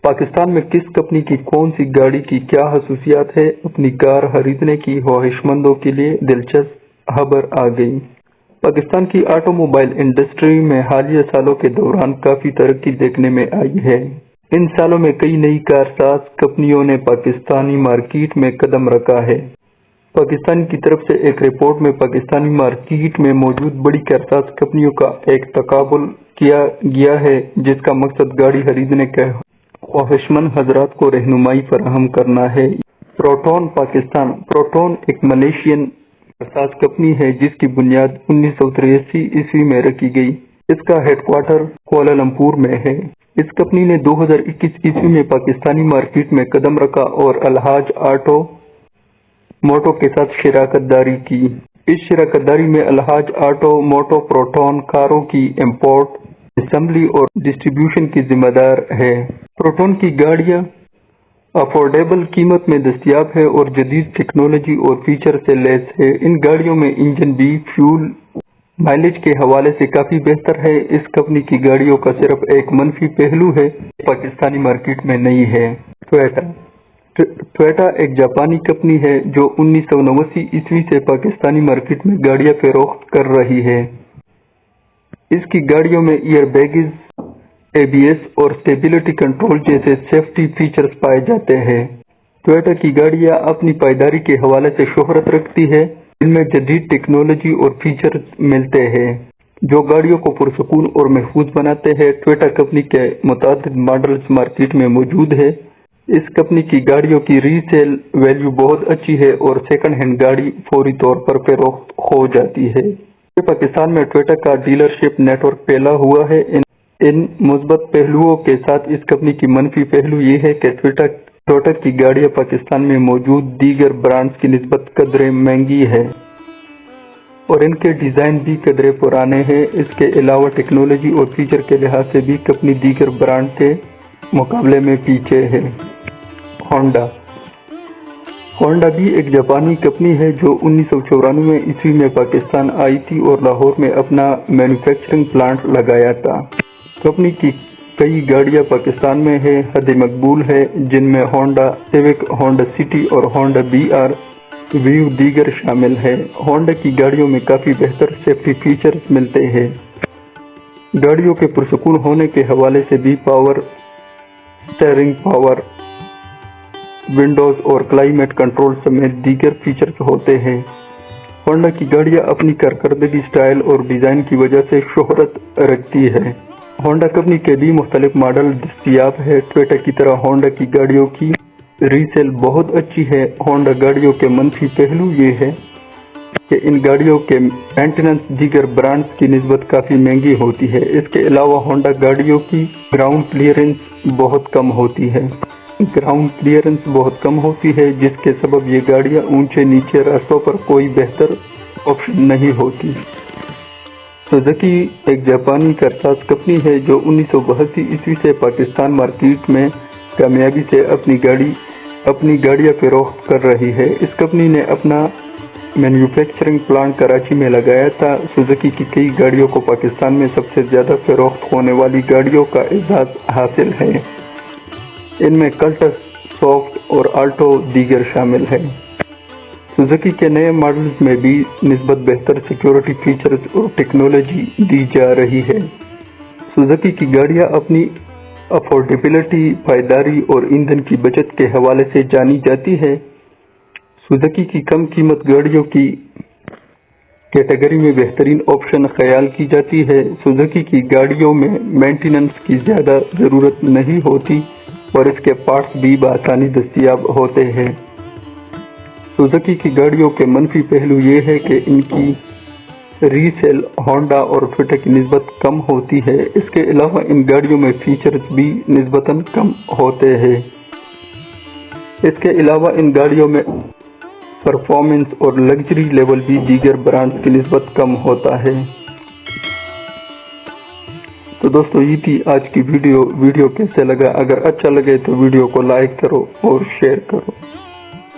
پاکستان میں کس کمپنی کی کون سی گاڑی کی کیا خصوصیات ہے؟ اپنی کار خریدنے کی خواہشمندوں کے لیے دلچسپ خبر آ گئی۔ پاکستان کی آٹو موبائل انڈسٹری میں حالیہ سالوں کے دوران کافی ترقی دیکھنے میں آئی ہے۔ ان سالوں میں کئی نئی کارساز کمپنیوں نے پاکستانی مارکیٹ میں قدم رکھا ہے۔ پاکستان کی طرف سے ایک رپورٹ میں پاکستانی مارکیٹ میں موجود بڑی کارساز کمپنیوں کا ایک تقابل کیا گیا ہے، جس کا مقصد گاڑی خریدنے کے خواہشمند حضرات کو رہنمائی فراہم کرنا ہے۔ پروٹون پاکستان پروٹون ایک ملیشین کارساز کمپنی ہے جس کی بنیاد 1983 میں رکھی گئی۔ اس کا ہیڈ کوارٹر کوالالمپور میں ہے۔ اس کمپنی نے 2021 میں پاکستانی مارکیٹ میں قدم رکھا اور الحاج آٹو موٹو کے ساتھ شراکت داری کی۔ اس شراکت داری میں الحاج آٹو موٹو پروٹون کاروں کی امپورٹ، اسمبلی اور ڈسٹریبیوشن کی ذمہ دار ہے۔ پروٹون کی گاڑیاں افورڈیبل قیمت میں دستیاب ہے اور جدید ٹیکنالوجی اور فیچر سے لیس ہے۔ ان گاڑیوں میں انجن بھی فیول مائلیج کے حوالے سے کافی بہتر ہے۔ اس کمپنی کی گاڑیوں کا صرف ایک منفی پہلو ہے جو پاکستانی مارکیٹ میں نہیں ہے۔ ٹویوٹا ایک جاپانی کمپنی ہے جو 1989 سے پاکستانی مارکیٹ میں گاڑیاں فروخت کر رہی ہے۔ اس کی گاڑیوں میں ایئر بیگز، ABS اور اسٹیبلٹی کنٹرول جیسے سیفٹی فیچرز پائے جاتے ہیں۔ ٹویوٹا کی گاڑیاں اپنی پائیداری کے حوالے سے شہرت رکھتی ہے، جن میں جدید ٹیکنالوجی اور فیچرز ملتے ہیں جو گاڑیوں کو پرسکون اور محفوظ بناتے ہیں۔ ٹویوٹا کمپنی کے متعدد ماڈلز مارکیٹ میں موجود ہیں۔ اس کمپنی کی گاڑیوں کی ری سیل ویلیو بہت اچھی ہے اور سیکنڈ ہینڈ گاڑی فوری طور پر فروخت ہو جاتی ہے۔ پاکستان میں ٹویوٹا کا ڈیلرشپ نیٹ ورک پھیلا ہوا ہے۔ ان مثبت پہلوؤں کے ساتھ اس کمپنی کی منفی پہلو یہ ہے کہ ٹویوٹا کی گاڑیاں پاکستان میں موجود دیگر برانڈز کی نسبت قدرے مہنگی ہیں اور ان کے ڈیزائن بھی قدرے پرانے ہیں۔ اس کے علاوہ ٹیکنالوجی اور فیچر کے لحاظ سے بھی کمپنی دیگر برانڈ کے مقابلے میں پیچھے ہے۔ ہونڈا بھی ایک جاپانی کمپنی ہے جو 1994 میں پاکستان آئی تھی اور لاہور میں اپنا مینوفیکچرنگ پلانٹ لگایا تھا۔ کمپنی کی کئی گاڑیاں پاکستان میں ہیں، حد مقبول ہے، جن میں ہونڈا سیوک، ہونڈا سٹی اور ہونڈا BR ویو دیگر شامل ہیں۔ ہونڈا کی گاڑیوں میں کافی بہتر سیفٹی فیچرز ملتے ہیں۔ گاڑیوں کے پرسکون ہونے کے حوالے سے بھی پاور اسٹیئرنگ، پاور ونڈوز اور کلائمیٹ کنٹرول سمیت دیگر فیچرز ہوتے ہیں۔ ہونڈا کی گاڑیاں اپنی کارکردگی، سٹائل اور ڈیزائن کی وجہ سے شہرت رکھتی ہے۔ ہونڈا کمپنی کے بھی مختلف ماڈل دستیاب ہے۔ ٹویوٹا کی طرح ہونڈا کی گاڑیوں کی ری سیل بہت اچھی ہے۔ ہونڈا گاڑیوں کے منفی پہلو یہ ہے کہ ان گاڑیوں کے مینٹیننس دیگر برانڈز کی نسبت کافی مہنگی ہوتی ہے۔ اس کے علاوہ ہونڈا گاڑیوں کی گراؤنڈ کلیئرنس بہت کم ہوتی ہے جس کے سبب یہ گاڑیاں اونچے نیچے راستوں پر کوئی بہتر آپشن نہیں ہوتی۔ سوزوکی ایک جاپانی کارساز کمپنی ہے جو 1982 سے پاکستان مارکیٹ میں کامیابی سے اپنی گاڑیاں فروخت کر رہی ہے۔ اس کمپنی نے اپنا مینوفیکچرنگ پلانٹ کراچی میں لگایا تھا۔ سوزوکی کی کئی گاڑیوں کو پاکستان میں سب سے زیادہ فروخت ہونے والی گاڑیوں کا اعزاز حاصل ہے۔ ان میں کلٹس، سوفٹ اور آلٹو دیگر شامل ہیں۔ سوزوکی کے نئے ماڈلز میں بھی نسبت بہتر سیکیورٹی فیچرز اور ٹیکنالوجی دی جا رہی ہے۔ سوزوکی کی گاڑیاں اپنی افورڈیبلٹی، پائیداری اور ایندھن کی بچت کے حوالے سے جانی جاتی ہے۔ سوزوکی کی کم قیمت گاڑیوں کی کیٹیگری میں بہترین آپشن خیال کی جاتی ہے۔ سوزوکی کی گاڑیوں میں مینٹیننس کی زیادہ ضرورت نہیں ہوتی اور اس کے پارٹس بھی بآسانی دستیاب ہوتے ہیں۔ سوزوکی کی گاڑیوں کے منفی پہلو یہ ہے کہ ان کی ری سیل ہونڈا اور ٹویوٹا کی نسبت کم ہوتی ہے۔ اس کے علاوہ ان گاڑیوں میں فیچرز بھی نسبتاً کم ہوتے ہیں۔ اس کے علاوہ ان گاڑیوں میں پرفارمنس اور لگژری لیول بھی دیگر برانڈز کی نسبت کم ہوتا ہے۔ تو دوستو یہ تھی آج کی ویڈیو کیسے لگا؟ اگر اچھا لگے تو ویڈیو کو لائک کرو اور شیئر کرو۔